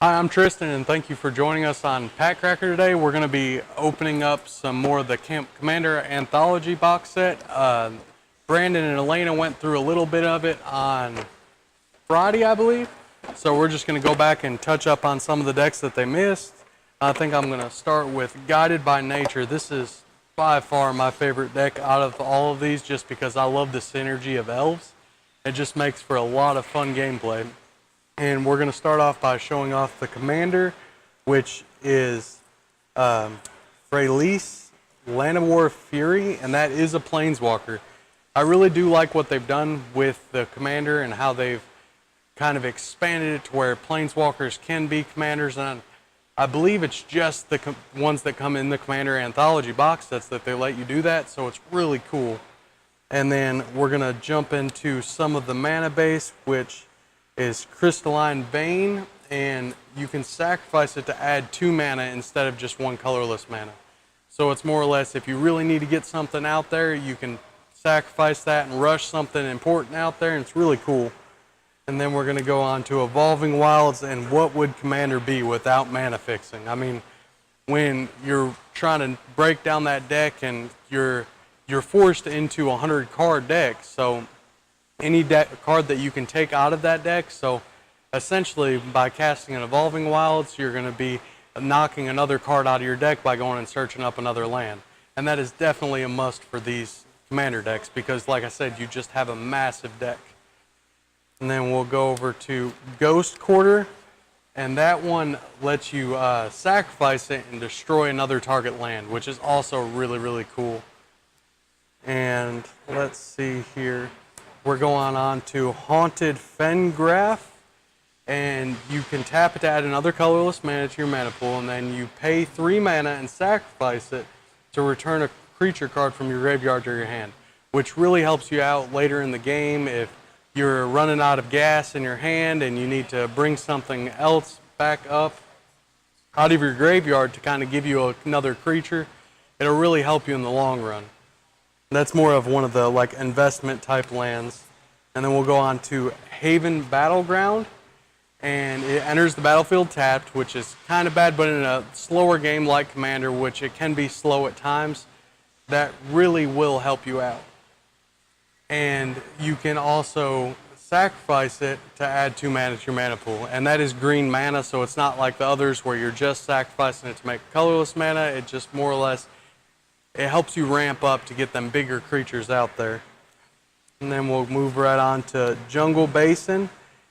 Hi, I'm Tristan, and thank you for joining us on Pack Cracker today. We're going to be opening up some more of the Camp Commander Anthology box set. Brandon and Elena went through a little bit of it on Friday, I believe. So we're just going to go back and touch up on some of the decks that they missed. I think I'm going to start with Guided by Nature. This is by far my favorite deck out of all of these just because I love the synergy of elves. It just makes for a lot of fun gameplay. And we're going to start off by showing off the commander, which is Freyalise, Llanowar Fury, and that is a planeswalker. I really do like what they've done with the commander and how they've kind of expanded it to where planeswalkers can be commanders, and I believe it's just the ones that come in the Commander Anthology box sets that they let you do that, so it's really cool. And then we're going to jump into some of the mana base, which is Crystalline Vein, and you can sacrifice it to add 2 mana instead of just 1 colorless mana. So it's more or less, if you really need to get something out there, you can sacrifice that and rush something important out there, and it's really cool. And then we're going to go on to Evolving Wilds, and what would Commander be without mana fixing? I mean, when you're trying to break down that deck and you're forced into a 100 card deck, so any card that you can take out of that deck. So essentially, by casting an Evolving Wilds, you're going to be knocking another card out of your deck by going and searching up another land. And that is definitely a must for these commander decks because, like I said, you just have a massive deck. And then we'll go over to Ghost Quarter, and that one lets you sacrifice it and destroy another target land, which is also really, really cool. And let's see here. We're going on to Haunted Fengraf, and you can tap it to add another colorless mana to your mana pool, and then you pay 3 mana and sacrifice it to return a creature card from your graveyard to your hand, which really helps you out later in the game if you're running out of gas in your hand and you need to bring something else back up out of your graveyard to kind of give you another creature. It'll really help you in the long run. That's more of one of the like investment type lands. And then we'll go on to Haven Battleground, and it enters the battlefield tapped, which is kind of bad, but in a slower game like Commander, which it can be slow at times, that really will help you out. And you can also sacrifice it to add 2 mana to your mana pool, and that is green mana, so it's not like the others where you're just sacrificing it to make colorless mana. It just more or less, it helps you ramp up to get them bigger creatures out there. And then we'll move right on to Jungle Basin,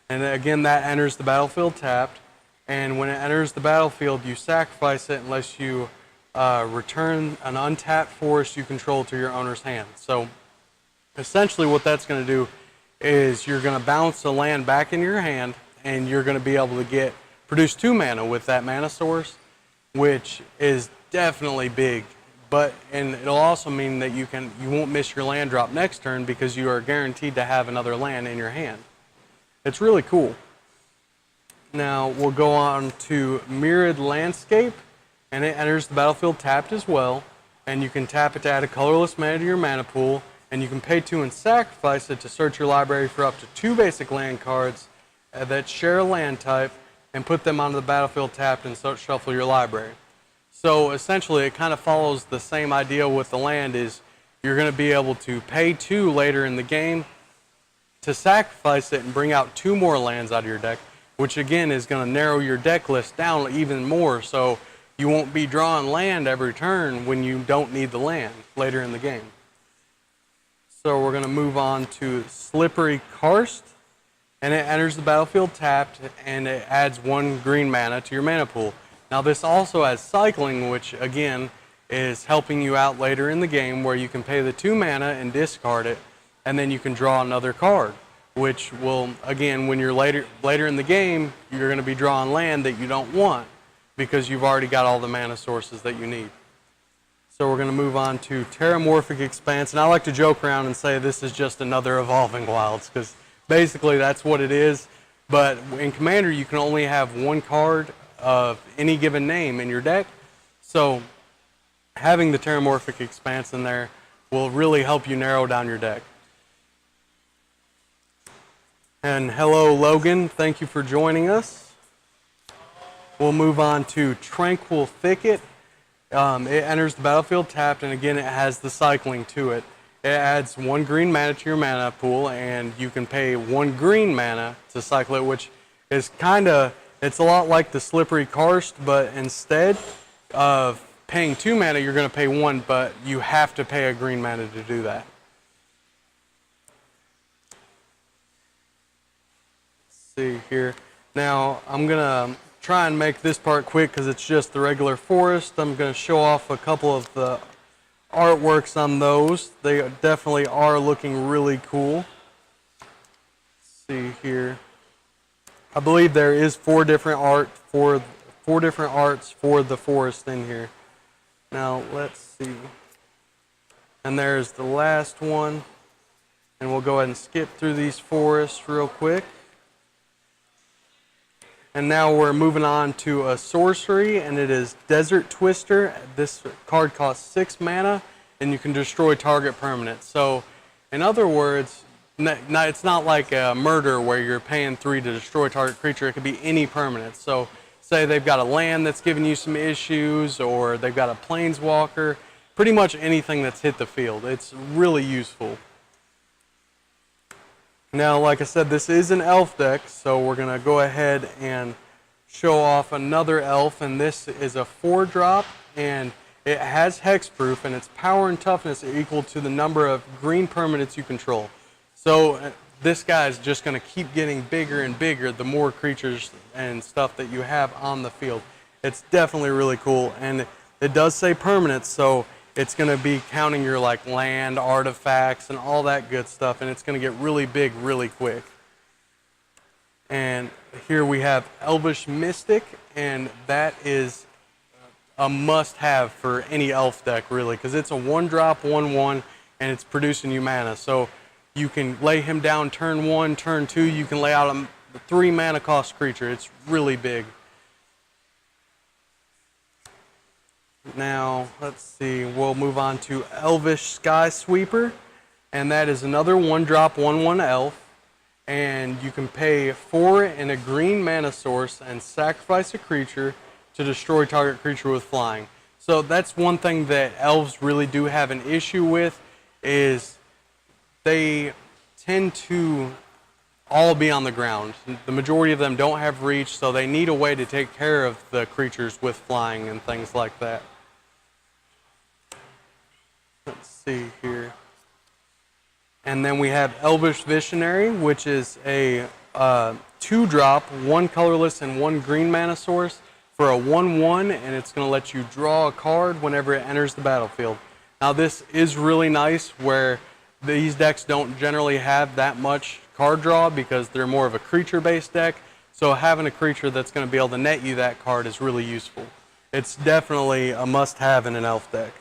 and again that enters the battlefield tapped, and when it enters the battlefield you sacrifice it unless you return an untapped forest you control to your owner's hand. So essentially what that's going to do is you're going to bounce the land back in your hand, and you're going to be able to produce 2 mana with that mana source, which is definitely big. And it'll also mean that you won't miss your land drop next turn because you are guaranteed to have another land in your hand. It's really cool. Now we'll go on to Mirrored Landscape, and it enters the battlefield tapped as well, and you can tap it to add a colorless mana to your mana pool, and you can pay 2 and sacrifice it to search your library for up to 2 basic land cards that share a land type and put them onto the battlefield tapped and shuffle your library. So essentially it kind of follows the same idea with the land, is you're going to be able to pay 2 later in the game to sacrifice it and bring out 2 more lands out of your deck, which again is going to narrow your deck list down even more, so you won't be drawing land every turn when you don't need the land later in the game. So we're going to move on to Slippery Karst, and it enters the battlefield tapped, and it adds 1 green mana to your mana pool. Now this also has cycling, which again is helping you out later in the game, where you can pay the 2 mana and discard it, and then you can draw another card, which will, again, when you're later in the game, you're going to be drawing land that you don't want because you've already got all the mana sources that you need. So we're going to move on to Terramorphic Expanse, and I like to joke around and say this is just another Evolving Wilds, because basically that's what it is. But in Commander you can only have 1 card of any given name in your deck, so having the Terramorphic Expanse in there will really help you narrow down your deck. And hello Logan, thank you for joining us. We'll move on to Tranquil Thicket. It enters the battlefield tapped, and again, it has the cycling to it. It adds 1 green mana to your mana pool, and you can pay 1 green mana to cycle it, which is it's a lot like the Slippery Karst, but instead of paying 2 mana, you're going to pay 1, but you have to pay a green mana to do that. Let's see here. Now, I'm going to try and make this part quick because it's just the regular forest. I'm going to show off a couple of the artworks on those. They definitely are looking really cool. Let's see here. I believe there is 4 different arts for the forest in here. Now let's see. And there's the last one. And we'll go ahead and skip through these forests real quick. And now we're moving on to a sorcery, and it is Desert Twister. This card costs 6 mana, and you can destroy target permanent. So, in other words, it's not like a murder where you're paying 3 to destroy target creature. It could be any permanent. So, say they've got a land that's giving you some issues, or they've got a planeswalker. Pretty much anything that's hit the field. It's really useful. Now, like I said, this is an elf deck, so we're going to go ahead and show off another elf, and this is a 4-drop, and it has hexproof, and its power and toughness are equal to the number of green permanents you control. So this guy is just going to keep getting bigger and bigger the more creatures and stuff that you have on the field. It's definitely really cool, and it does say permanents, so it's going to be counting your like land, artifacts, and all that good stuff, and it's going to get really big really quick. And here we have Elvish Mystic, and that is a must-have for any elf deck, really, because it's a 1-drop, 1/1, and it's producing you mana. So you can lay him down turn 1, turn 2, you can lay out a 3 mana cost creature. It's really big. Now, let's see, we'll move on to Elvish Sky Sweeper, and that is another 1-drop, 1/1 elf, and you can pay 4 and a green mana source and sacrifice a creature to destroy target creature with flying. So that's one thing that elves really do have an issue with, is they tend to all be on the ground. The majority of them don't have reach, so they need a way to take care of the creatures with flying and things like that. Let's see here. And then we have Elvish Visionary, which is a 2-drop, 1 colorless and 1 green mana source for a 1/1, and it's going to let you draw a card whenever it enters the battlefield. Now this is really nice where these decks don't generally have that much card draw because they're more of a creature-based deck, so having a creature that's going to be able to net you that card is really useful. It's definitely a must-have in an elf deck.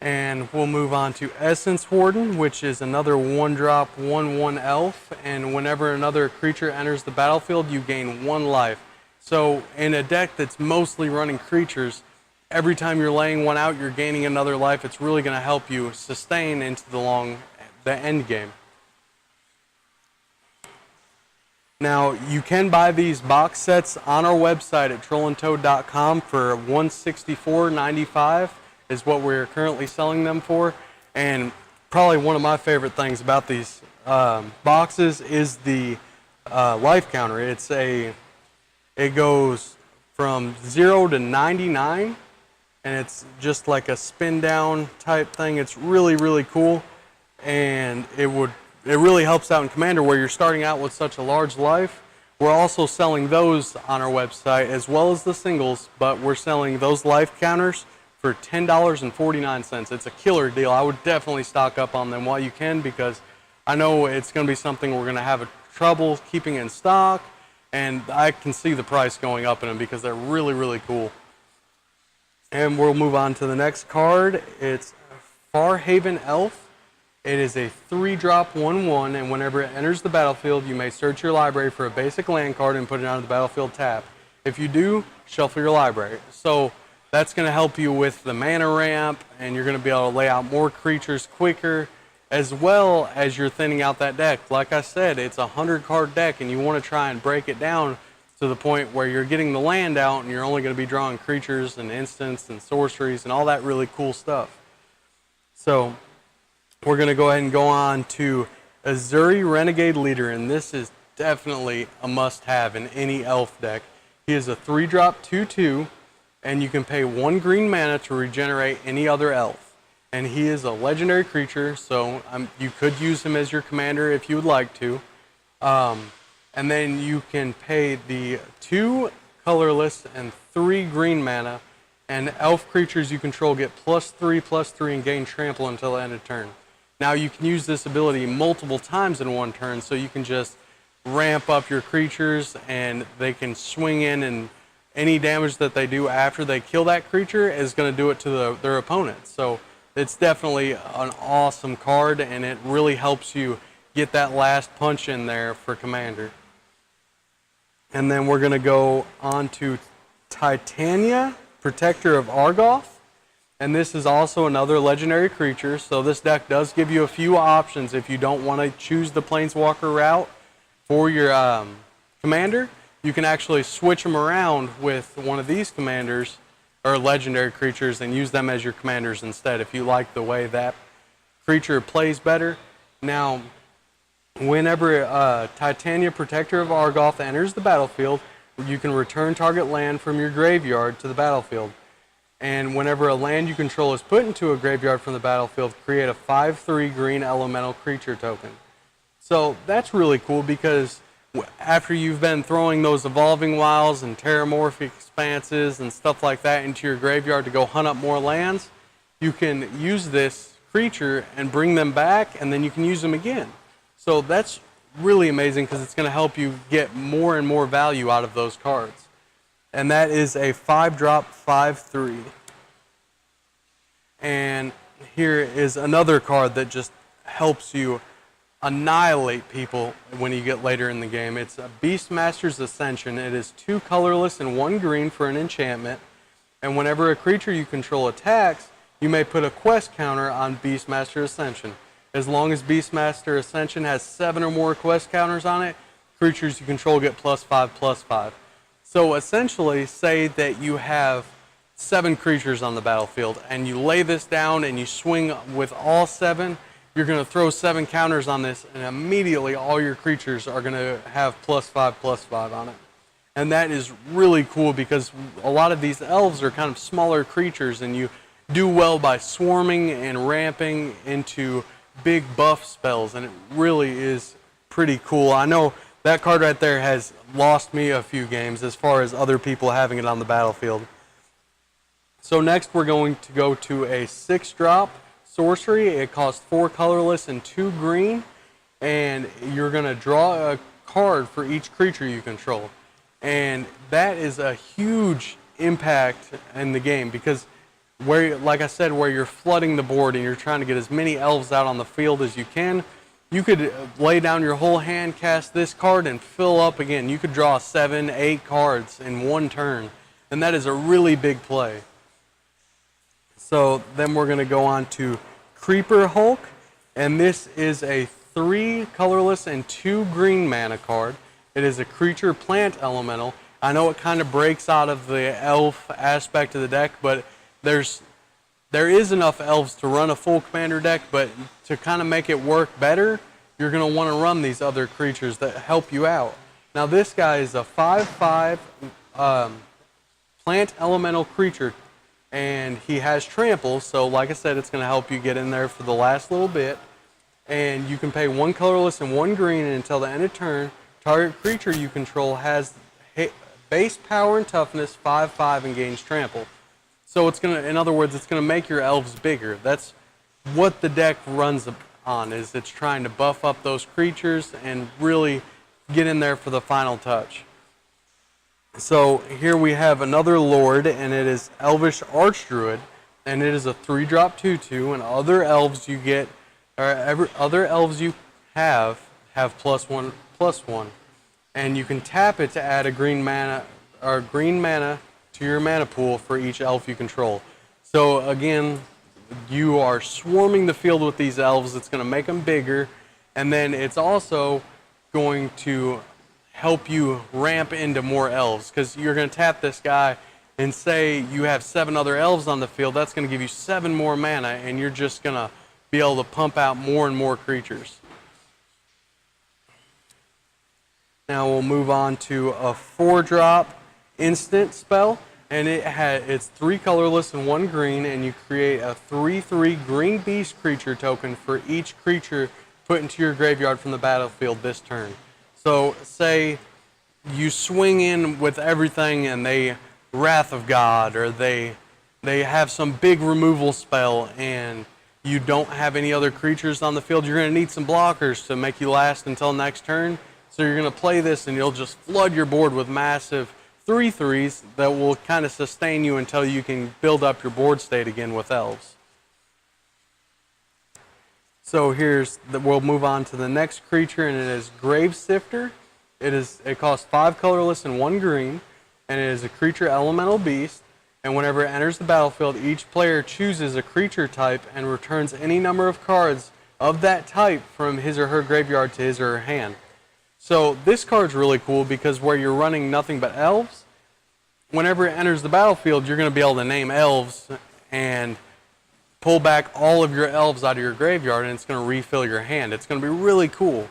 And we'll move on to Essence Warden, which is another 1-drop, 1/1 elf, and whenever another creature enters the battlefield, you gain 1 life. So in a deck that's mostly running creatures, every time you're laying one out, you're gaining another life. It's really going to help you sustain into the end game. Now, you can buy these box sets on our website at trollandtoad.com for $164.95 is what we're currently selling them for. And probably one of my favorite things about these boxes is the life counter. It goes from 0 to 99, and it's just like a spin down type thing. It's really, really cool, and it really helps out in Commander where you're starting out with such a large life. We're also selling those on our website as well as the singles, but we're selling those life counters for $10.49. It's a killer deal. I would definitely stock up on them while you can, because I know it's going to be something we're going to have trouble keeping in stock, and I can see the price going up in them because they're really, really cool. And we'll move on to the next card. It's Farhaven Elf. It is a 3-drop, 1/1, and whenever it enters the battlefield, you may search your library for a basic land card and put it onto the battlefield tab. If you do, shuffle your library. So that's going to help you with the mana ramp, and you're going to be able to lay out more creatures quicker, as well as you're thinning out that deck. Like I said, it's a 100-card deck, and you want to try and break it down to the point where you're getting the land out and you're only going to be drawing creatures and instants and sorceries and all that really cool stuff. So we're going to go ahead and go on to Azuri Renegade Leader, and this is definitely a must-have in any elf deck. He is a 3-drop 2/2, and you can pay 1 green mana to regenerate any other elf. And he is a legendary creature, so you could use him as your commander if you would like to. And then you can pay the 2 colorless and 3 green mana, and elf creatures you control get +3/+3 and gain trample until the end of turn. Now you can use this ability multiple times in one turn, so you can just ramp up your creatures and they can swing in, and any damage that they do after they kill that creature is going to do it to their opponent. So it's definitely an awesome card, and it really helps you get that last punch in there for commander. And then we're going to go on to Titania, Protector of Argo. And this is also another legendary creature, so this deck does give you a few options if you don't want to choose the Planeswalker route for your commander. You can actually switch them around with one of these commanders or legendary creatures and use them as your commanders instead if you like the way that creature plays better. Now, whenever Titania, Protector of Argo enters the battlefield, you can return target land from your graveyard to the battlefield. And whenever a land you control is put into a graveyard from the battlefield, create a 5/3 green elemental creature token. So that's really cool, because after you've been throwing those Evolving Wilds and Terramorphic Expanses and stuff like that into your graveyard to go hunt up more lands, you can use this creature and bring them back, and then you can use them again. So that's really amazing, because it's going to help you get more and more value out of those cards. And that is a 5-drop 5/3. And here is another card that just helps you annihilate people when you get later in the game. It's a Beastmaster Ascension. It is 2 colorless and 1 green for an enchantment. And whenever a creature you control attacks, you may put a quest counter on Beastmaster Ascension. As long as Beastmaster Ascension has 7 or more quest counters on it, creatures you control get +5/+5. So essentially, say that you have 7 creatures on the battlefield, and you lay this down and you swing with all 7, you're going to throw 7 counters on this, and immediately all your creatures are going to have +5/+5 on it. And that is really cool, because a lot of these elves are kind of smaller creatures, and you do well by swarming and ramping into big buff spells, and it really is pretty cool. I know that card right there has lost me a few games as far as other people having it on the battlefield. So next we're going to go to a 6-drop sorcery. It costs 4 colorless and 2 green, and you're going to draw a card for each creature you control. And that is a huge impact in the game, because like I said, where you're flooding the board and you're trying to get as many elves out on the field as you can, you could lay down your whole hand, cast this card, and fill up again. You could draw 7, 8 cards in one turn, and that is a really big play. So then we're going to go on to Creeper Hulk, and this is a 3 colorless and 2 green mana card. It is a creature plant elemental. I know it kind of breaks out of the elf aspect of the deck, but there is enough elves to run a full commander deck, but to kind of make it work better, you're going to want to run these other creatures that help you out. Now this guy is a 5/5 plant elemental creature, and he has trample, so like I said, it's going to help you get in there for the last little bit. And you can pay 1 colorless and 1 green, and until the end of turn, target creature you control has base power and toughness 5/5 and gains trample. So it's going to, in other words, it's going to make your elves bigger. That's what the deck runs on, is it's trying to buff up those creatures and really get in there for the final touch. So here we have another Lord, and it is Elvish Arch Druid, and it is a 3-drop 2/2, and other elves you get, or other elves you have +1/+1, and you can tap it to add a green mana to your mana pool for each elf you control. So again, you are swarming the field with these elves. It's going to make them bigger, and then it's also going to help you ramp into more elves, because you're going to tap this guy and say you have 7 other elves on the field. That's going to give you 7 more mana, and you're just going to be able to pump out more and more creatures. Now we'll move on to a 4-drop instant spell, and it's 3 colorless and 1 green, and you create a 3/3 green beast creature token for each creature put into your graveyard from the battlefield this turn. So say you swing in with everything and they Wrath of God, or they have some big removal spell and you don't have any other creatures on the field, you're going to need some blockers to make you last until next turn. So you're going to play this and you'll just flood your board with massive 3/3s that will kind of sustain you until you can build up your board state again with elves. So we'll move on to the next creature, and it is Grave Sifter. It costs 5 colorless and 1 green, and it is a creature elemental beast. And whenever it enters the battlefield, each player chooses a creature type and returns any number of cards of that type from his or her graveyard to his or her hand. So this card's really cool because where you're running nothing but elves, whenever it enters the battlefield, you're going to be able to name elves and pull back all of your elves out of your graveyard, and it's going to refill your hand. It's going to be really cool.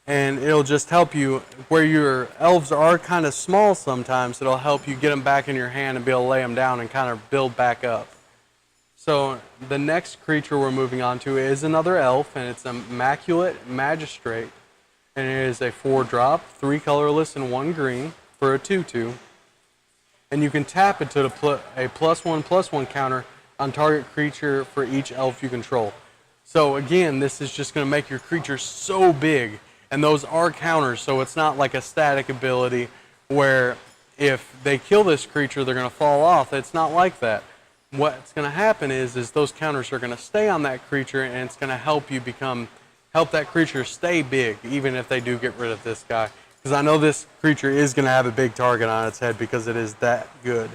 And it'll just help you, where your elves are kind of small sometimes, it'll help you get them back in your hand and be able to lay them down and kind of build back up. So the next creature we're moving on to is another elf, and it's Impeccable Magistrate. And it is a 4-drop, 3 colorless and 1 green for a 2/2. And you can tap it to put a +1/+1 counter on target creature for each elf you control. So again, this is just going to make your creature so big, and those are counters, so it's not like a static ability where if they kill this creature they're going to fall off. It's not like that. What's going to happen is those counters are going to stay on that creature, and it's going to help you help that creature stay big even if they do get rid of this guy, because I know this creature is going to have a big target on its head because it is that good.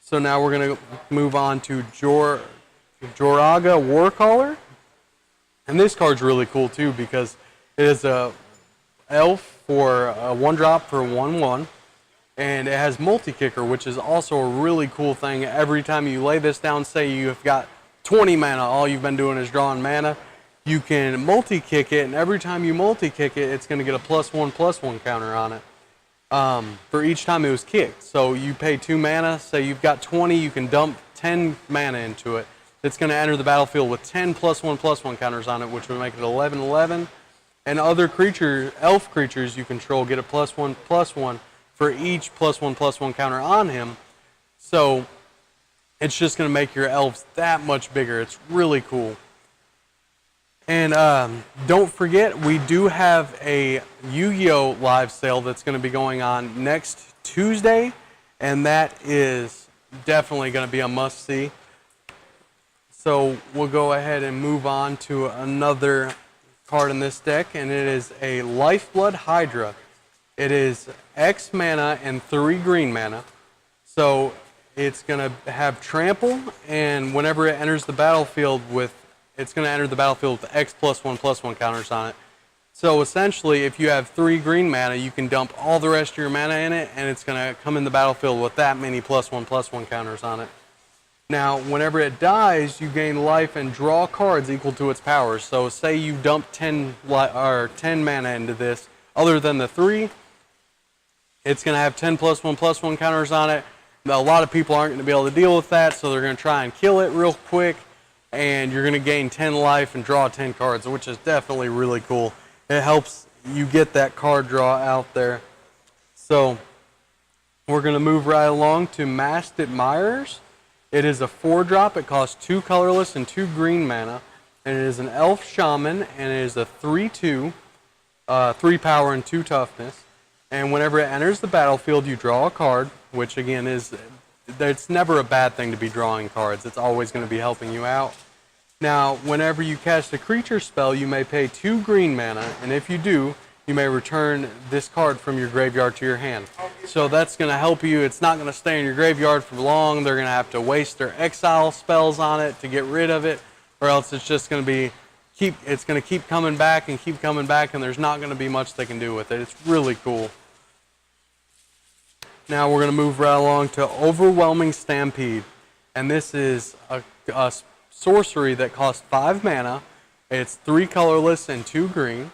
So now we're going to move on to Oraga Warcaller. And this card's really cool too because it is a elf for a 1-drop for 1/1. And it has multi-kicker, which is also a really cool thing. Every time you lay this down, say you've got 20 mana, all you've been doing is drawing mana, you can multi-kick it, and every time you multi-kick it, it's going to get a +1/+1 counter on it. For each time it was kicked. So you pay 2 mana, say you've got 20, you can dump 10 mana into it. It's going to enter the battlefield with 10 +1/+1 counters on it, which would make it 11/11. And other elf creatures you control get a +1/+1 for each +1/+1 counter on him. So it's just going to make your elves that much bigger. It's really cool. And don't forget, we do have a Yu-Gi-Oh! Live sale that's going to be going on next Tuesday, and that is definitely going to be a must-see. So we'll go ahead and move on to another card in this deck, and it is a Lifeblood Hydra. It is X mana and 3 green mana. So it's going to have Trample, and whenever it enters the battlefield it's going to enter the battlefield with X +1/+1 counters on it. So essentially, if you have 3 green mana, you can dump all the rest of your mana in it, and it's going to come in the battlefield with that many +1/+1 counters on it. Now, whenever it dies, you gain life and draw cards equal to its powers. So say you dump 10 mana into this, other than the 3, it's going to have 10 +1/+1 counters on it. Now, a lot of people aren't going to be able to deal with that, so they're going to try and kill it real quick, and you're going to gain 10 life and draw 10 cards, which is definitely really cool. It helps you get that card draw out there. So we're going to move right along to Masked Admirers. It is a 4-drop. It costs 2 colorless and 2 green mana, and it is an elf shaman, and it is a 3/2, 3 power and 2 toughness. And whenever it enters the battlefield, you draw a card, which again it's never a bad thing to be drawing cards. It's always going to be helping you out. Now, whenever you cast a creature spell, you may pay 2 green mana, and if you do, you may return this card from your graveyard to your hand. So that's going to help you. It's not going to stay in your graveyard for long. They're going to have to waste their exile spells on it to get rid of it, or else it's just going to be it's going to keep coming back, and there's not going to be much they can do with it. It's really cool. Now we're going to move right along to Overwhelming Stampede. And this is a sorcery that costs 5 mana. It's 3 colorless and 2 green.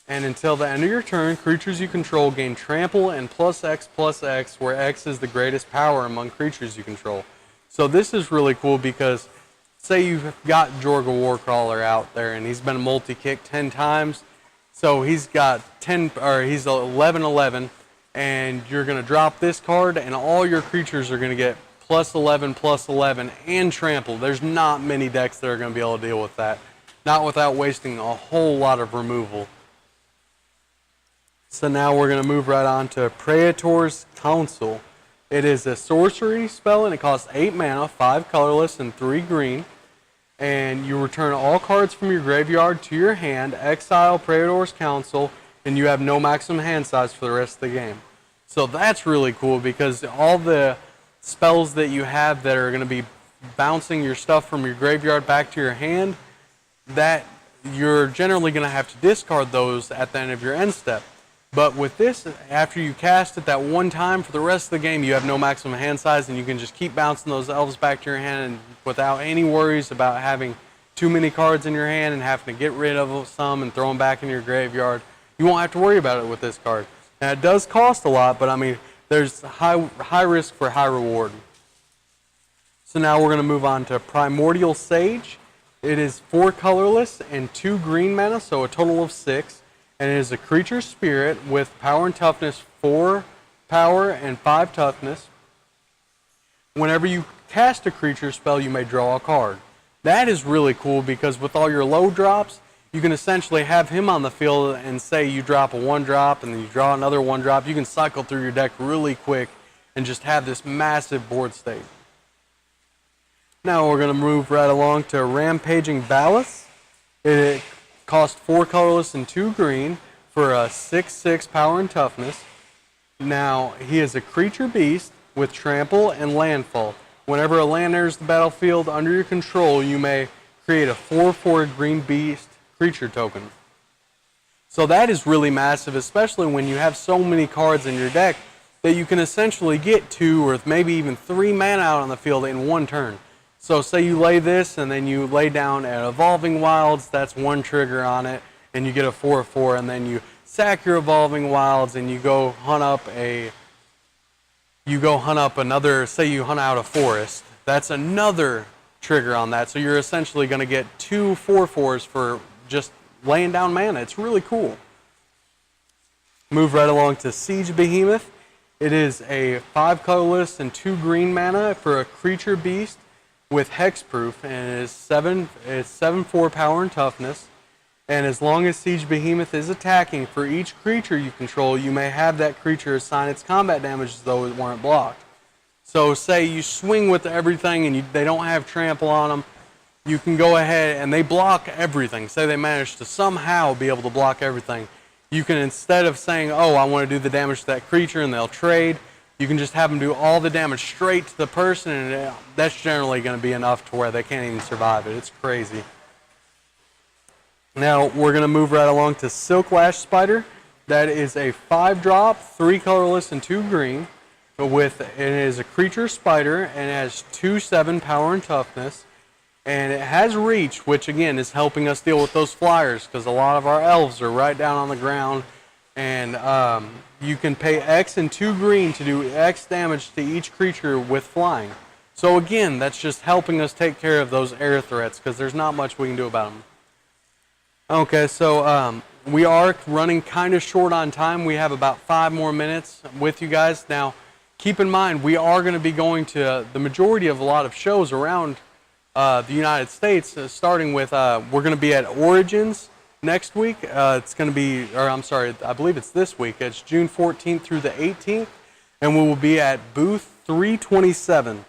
And until the end of your turn, creatures you control gain trample and +X/+X, where X is the greatest power among creatures you control. So this is really cool because say you've got Jorga Warcrawler out there and he's been multi-kicked 10 times. So he's got 10, or he's 11/11, and you're going to drop this card and all your creatures are going to get +11/+11 and trample. There's not many decks that are going to be able to deal with that. Not without wasting a whole lot of removal. So now we're going to move right on to Praetor's Council. It is a sorcery spell and it costs 8 mana, 5 colorless and 3 green. And you return all cards from your graveyard to your hand, exile Praetor's Council, and you have no maximum hand size for the rest of the game. So that's really cool because all the spells that you have that are going to be bouncing your stuff from your graveyard back to your hand, that you're generally going to have to discard those at the end of your end step. But with this, after you cast it that one time, for the rest of the game you have no maximum hand size, and you can just keep bouncing those elves back to your hand, and without any worries about having too many cards in your hand and having to get rid of some and throw them back in your graveyard. You won't have to worry about it with this card. Now it does cost a lot, but I mean, there's high risk for high reward. So now we're going to move on to Primordial Sage. It is 4 colorless and 2 green mana, so a total of 6. And it is a creature spirit with power and toughness, 4 power and 5 toughness. Whenever you cast a creature spell, you may draw a card. That is really cool because with all your low drops, you can essentially have him on the field and say you drop a 1-drop and then you draw another 1-drop. You can cycle through your deck really quick and just have this massive board state. Now we're going to move right along to Rampaging Ballast. It costs 4 colorless and 2 green for a 6/6 power and toughness. Now he is a creature beast with trample and landfall. Whenever a land enters the battlefield under your control, you may create a 4/4 green beast creature token. So that is really massive, especially when you have so many cards in your deck that you can essentially get 2 or maybe even 3 mana out on the field in one turn. So say you lay this and then you lay down an Evolving Wilds, that's 1 trigger on it, and you get a 4/4, and then you sack your Evolving Wilds and you go hunt up another, say you hunt out a forest, that's another trigger on that. So you're essentially going to get 2 4/4s for just laying down mana. It's really cool. Move right along to Siege Behemoth. It is a 5 colorless and 2 green mana for a creature beast with hexproof, and it is 7/4 power and toughness. And as long as Siege Behemoth is attacking, for each creature you control, you may have that creature assign its combat damage as though it weren't blocked. So say you swing with everything and they don't have trample on them, you can go ahead and they block everything. Say they manage to somehow be able to block everything. You can, instead of saying, oh, I want to do the damage to that creature and they'll trade, you can just have them do all the damage straight to the person, and that's generally going to be enough to where they can't even survive it. It's crazy. Now we're going to move right along to Silklash Spider. That is a 5-drop, 3 colorless and 2 green. It is a creature spider and it has 2/7 power and toughness. And it has reach, which again is helping us deal with those flyers because a lot of our elves are right down on the ground. And you can pay X and 2 green to do X damage to each creature with flying. So again, that's just helping us take care of those air threats because there's not much we can do about them. Okay, so we are running kind of short on time. We have about 5 more minutes with you guys. Now, keep in mind, we are going to be going to the majority of a lot of shows around the United States, starting with, we're going to be at Origins next week. It's going to be, or I'm sorry, I believe it's this week. It's June 14th through the 18th, and we will be at booth 327.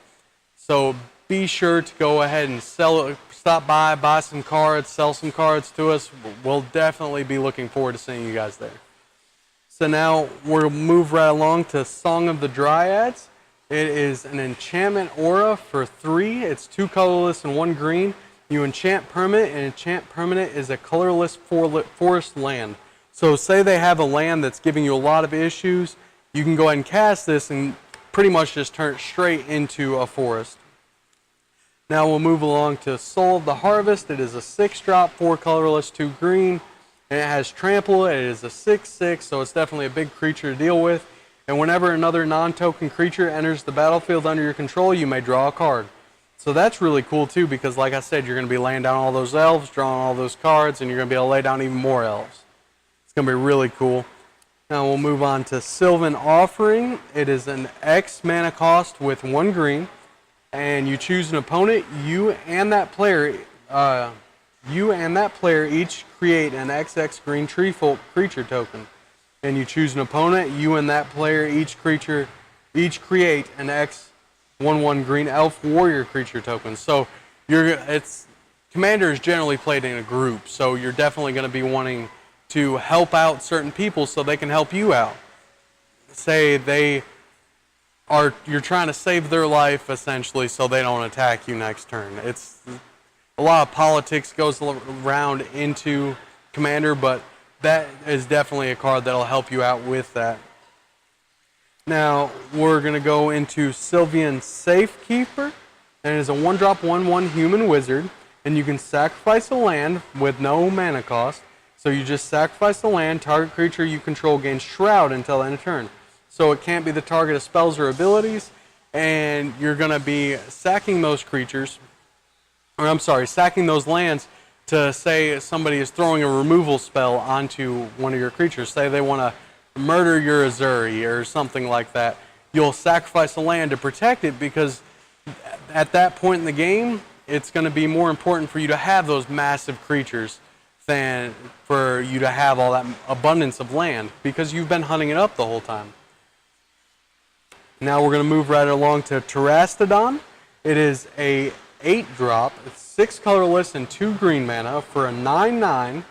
So be sure to go ahead and stop by, buy some cards, sell some cards to us. We'll definitely be looking forward to seeing you guys there. So now we'll move right along to Song of the Dryads. It is an enchantment aura for 3. It's 2 colorless and 1 green. You enchant permanent, and enchant permanent is a colorless forest land. So say they have a land that's giving you a lot of issues, you can go ahead and cast this and pretty much just turn it straight into a forest. Now we'll move along to Soul of the Harvest. It is a 6-drop, 4 colorless, 2 green, and it has Trample. It is a 6/6, so it's definitely a big creature to deal with. And whenever another non-token creature enters the battlefield under your control, you may draw a card. So that's really cool too, because like I said, you're going to be laying down all those elves, drawing all those cards, and you're going to be able to lay down even more elves. It's going to be really cool. Now we'll move on to Sylvan Offering. It is an X mana cost with 1 green, and you choose an opponent. You and that player each create an XX green tree folk creature token. And you choose an opponent. You and that player each create an X/1/1 green elf warrior creature token. So Commander is generally played in a group, so you're definitely going to be wanting to help out certain people so they can help you out. Say you're trying to save their life essentially so they don't attack you next turn. It's a lot of politics goes around into Commander, but that is definitely a card that'll help you out with that. Now we're going to go into Sylvan Safekeeper, and it is a 1-drop 1/1 human wizard, and you can sacrifice a land with no mana cost. So you just sacrifice the land, target creature you control gains Shroud until the end of turn. So it can't be the target of spells or abilities, and you're going to be sacking those creatures, sacking those lands to say somebody is throwing a removal spell onto one of your creatures. Say they want to murder your Azuri or something like that. You'll sacrifice a land to protect it, because at that point in the game, it's going to be more important for you to have those massive creatures than for you to have all that abundance of land, because you've been hunting it up the whole time. Now we're going to move right along to Terastodon. It is a 8-drop, 6 colorless and 2 green mana for a 9/9,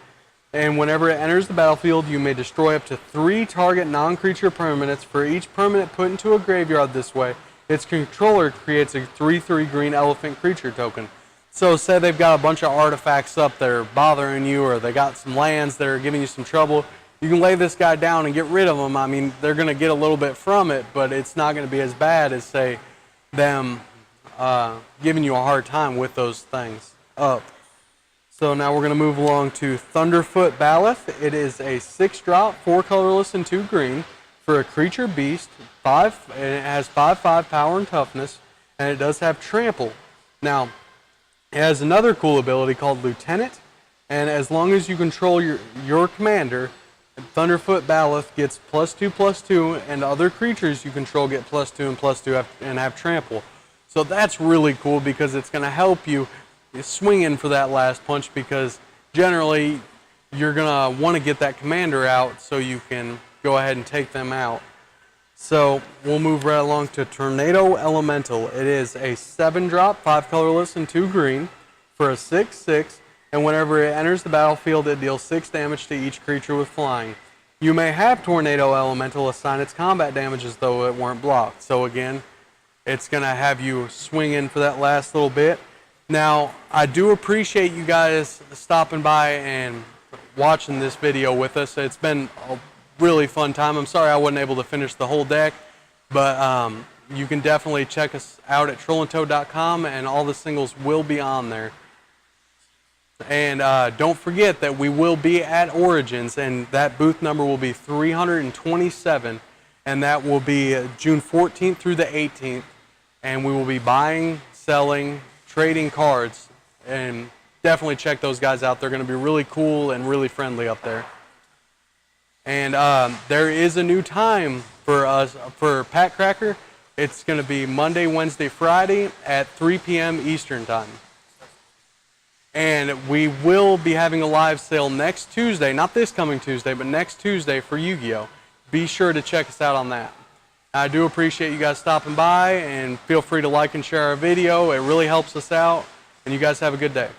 and whenever it enters the battlefield, you may destroy up to 3 target non-creature permanents. For each permanent put into a graveyard this way, its controller creates a 3/3 green elephant creature token. So say they've got a bunch of artifacts up that are bothering you, or they got some lands that are giving you some trouble. You can lay this guy down and get rid of them. I mean, they're going to get a little bit from it, but it's not going to be as bad as, say, them giving you a hard time with those things up. So now we're going to move along to Thunderfoot Ballast. It is a 6-drop, 4 colorless and 2 green for a creature beast. And it has 5/5 power and toughness, and it does have Trample. Now, it has another cool ability called Lieutenant, and as long as you control your commander, Thunderfoot Ballast gets +2/+2, and other creatures you control get +2 and +2 and have Trample. So that's really cool, because it's going to help you swing in for that last punch, because generally you're going to want to get that commander out so you can go ahead and take them out. So we'll move right along to Tornado Elemental. It is a 7-drop, 5 colorless and 2 green for a 6/6, and whenever it enters the battlefield, it deals 6 damage to each creature with flying. You may have Tornado Elemental assign its combat damage as though it weren't blocked. So again, it's going to have you swing in for that last little bit. Now, I do appreciate you guys stopping by and watching this video with us. It's been a really fun time. I'm sorry I wasn't able to finish the whole deck, but you can definitely check us out at trollandtoad.com, and all the singles will be on there. And don't forget that we will be at Origins, and that booth number will be 327, and that will be June 14th through the 18th, and we will be buying, selling, trading cards, and definitely check those guys out. They're going to be really cool and really friendly up there. And there is a new time for us for Pat Cracker. It's going to be Monday, Wednesday, Friday at 3 p.m. Eastern Time. And we will be having a live sale next Tuesday, not this coming Tuesday, but next Tuesday for Yu-Gi-Oh! Be sure to check us out on that. I do appreciate you guys stopping by, and feel free to like and share our video. It really helps us out, and you guys have a good day.